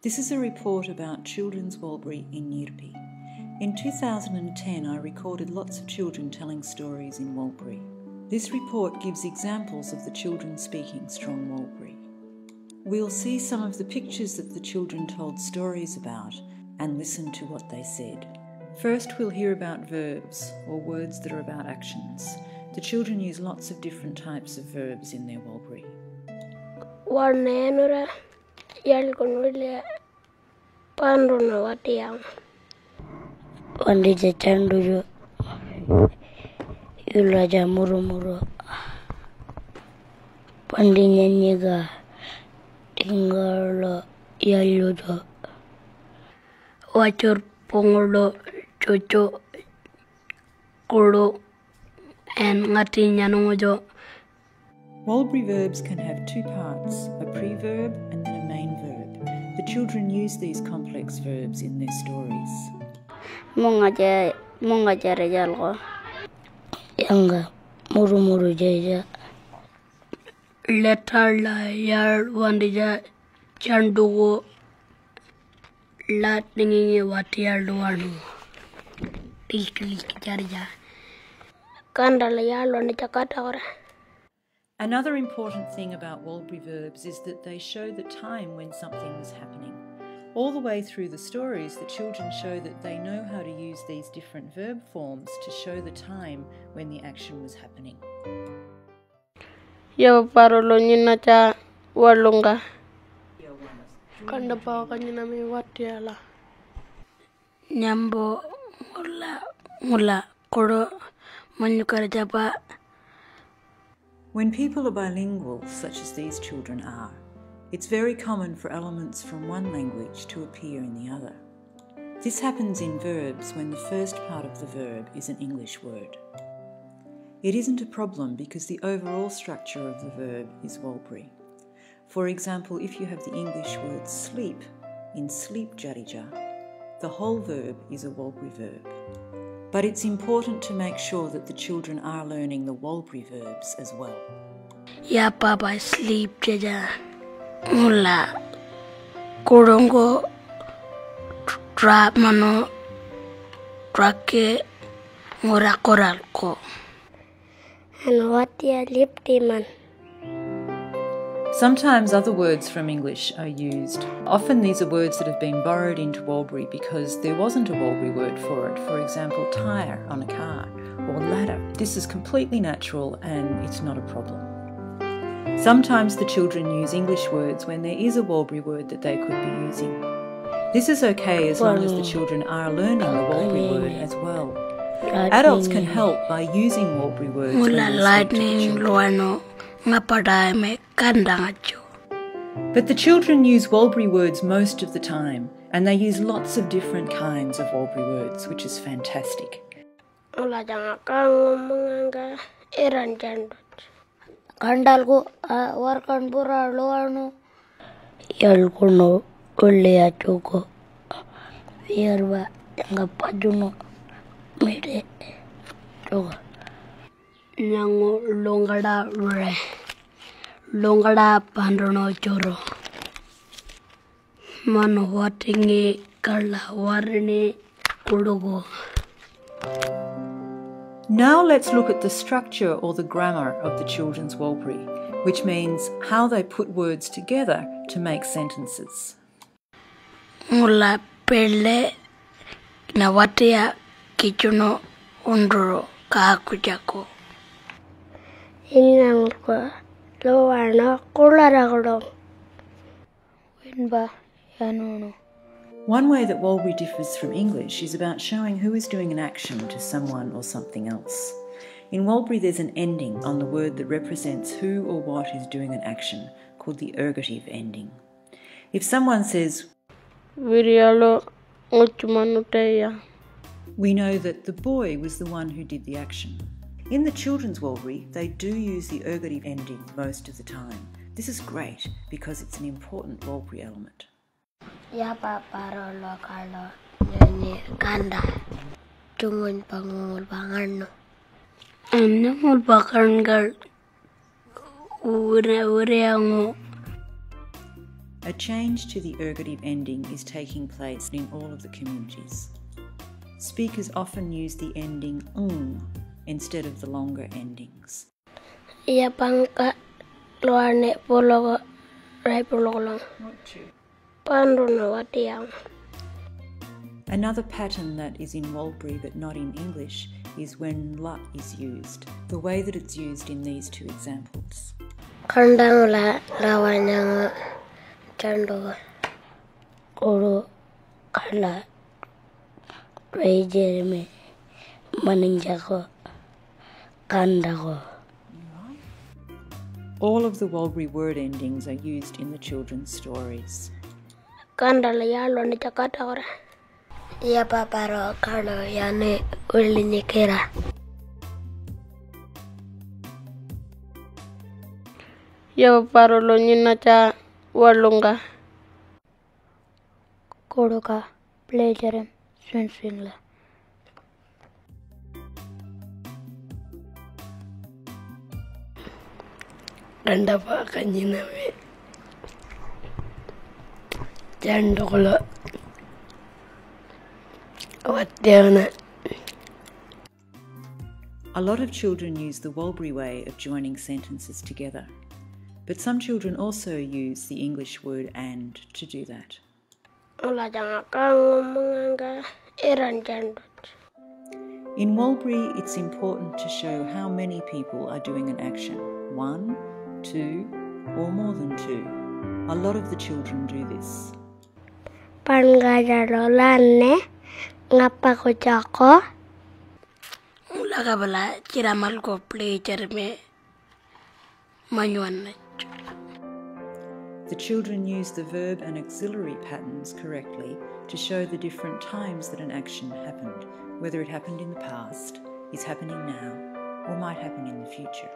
This is a report about children's Warlpiri in Nyirrpi. In 2010, I recorded lots of children telling stories in Warlpiri. This report gives examples of the children speaking strong Warlpiri. We'll see some of the pictures that the children told stories about and listen to what they said. First, we'll hear about verbs, or words that are about actions. The children use lots of different types of verbs in their Warlpiri. Wanenura yalkunulia panduna watiang. Wandija chandujo yulaja murumuru. Pandinya nyiga tinggal yalujo. Wacur pongolo cucu kudu and ngatinya nungojo. Warlpiri verbs can have two parts, a preverb and then a main verb. The children use these complex verbs in their stories. Mongaja jalgo. Yanga muru jaja. Letter la yar wandija chandugo la tingi watiar duanu. Tikli jarja. Kandala yar wandija katagora. Another important thing about Warlpiri verbs is that they show the time when something was happening. All the way through the stories, the children show that they know how to use these different verb forms to show the time when the action was happening. Ya parolo nyina cha walunga. Kanda pa kanyina mi watiala. Nyambo mula koro manyukara japa. When people are bilingual, such as these children are, it's very common for elements from one language to appear in the other. This happens in verbs when the first part of the verb is an English word. It isn't a problem because the overall structure of the verb is Warlpiri. For example, if you have the English word sleep in sleep jarija, the whole verb is a Warlpiri verb. But it's important to make sure that the children are learning the Warlpiri verbs as well. Ya papa sleep jaja. Mula korongo tra mano trake ngora koralko. And what ya lip demon? Sometimes other words from English are used. Often these are words that have been borrowed into Warlpiri because there wasn't a Warlpiri word for it. For example, tyre on a car or ladder. This is completely natural and it's not a problem. Sometimes the children use English words when there is a Warlpiri word that they could be using. This is okay as long as the children are learning the Warlpiri word as well. Adults can help by using Warlpiri words when they speak to the children. But the children use Warlpiri words most of the time, and they use lots of different kinds of Warlpiri words, which is fantastic. Kandalgo warkan pura loano yalkuno ulia choko yerba ngapajuno mede choga nyango longada pandrono choro mano watingi kala warne kudugo. Now let's look at the structure or the grammar of the children's Warlpiri, which means how they put words together to make sentences. Mula pele na watia kichuno undro kakujako. Inangko lowana kularagdo. Winba yanuno. One way that Warlpiri differs from English is about showing who is doing an action to someone or something else. In Warlpiri there's an ending on the word that represents who or what is doing an action, called the ergative ending. If someone says, we know that the boy was the one who did the action. In the children's Warlpiri, they do use the ergative ending most of the time. This is great because it's an important Warlpiri element. Ya papa lo kalo nyanyi kanda tungun pangul pangan no. Nangul pangan gal ure ango A change to the ergative ending is taking place in all of the communities. Speakers often use the ending instead of the longer endings. Iya pangka luane polo rai polo. What to? Panduno watiang. Another pattern that is in Warlpiri but not in English is when la is used, the way that it's used in these two examples. Kandang la lawanyang chando koro kala rejerme maninjako kandako. All of the Warlpiri word endings are used in the children's stories. Kandala yalo ni chakata ora. Iya paparo kalo yane ulinikera. Ya paparo lo nyina cha walunga. Kodoka pleasure swing la. Anda pa kanyina me. Jandolo. A lot of children use the Warlpiri way of joining sentences together, but some children also use the English word and to do that. In Warlpiri, it's important to show how many people are doing an action. 1, 2, or more than 2. A lot of the children do this. Ngapa ko jako? Mula ka bala kiramal ko pleasure me manyuan. The children use the verb and auxiliary patterns correctly to show the different times that an action happened, whether it happened in the past, is happening now, or might happen in the future.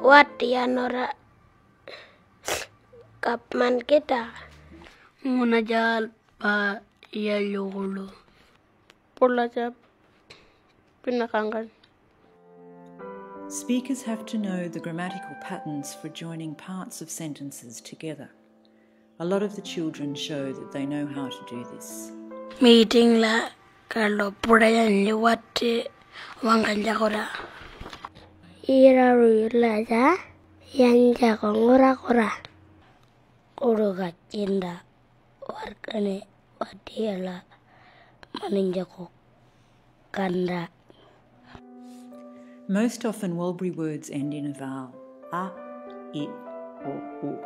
What yanora kapman kita munajal pa yalulu. Speakers have to know the grammatical patterns for joining parts of sentences together. A lot of the children show that they know how to do this. Meeting la kalo pudayan liwati wanganjakora. Iraru laja yanjako ngura-ngura. Uruga cinda warkane wadiala maninjako kanda. Most often Warlpiri words end in a vowel, a, I, or u.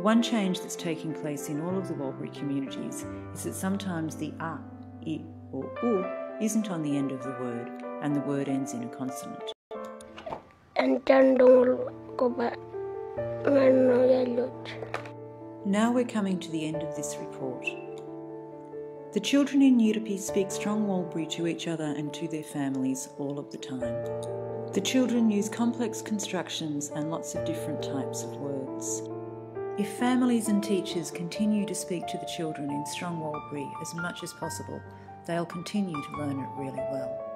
One change that's taking place in all of the Warlpiri communities is that sometimes the a, I, or u isn't on the end of the word and the word ends in a consonant. Now we're coming to the end of this report. The children in Nyirrpi speak strong Warlpiri to each other and to their families all of the time. The children use complex constructions and lots of different types of words. If families and teachers continue to speak to the children in strong Warlpiri as much as possible, they'll continue to learn it really well.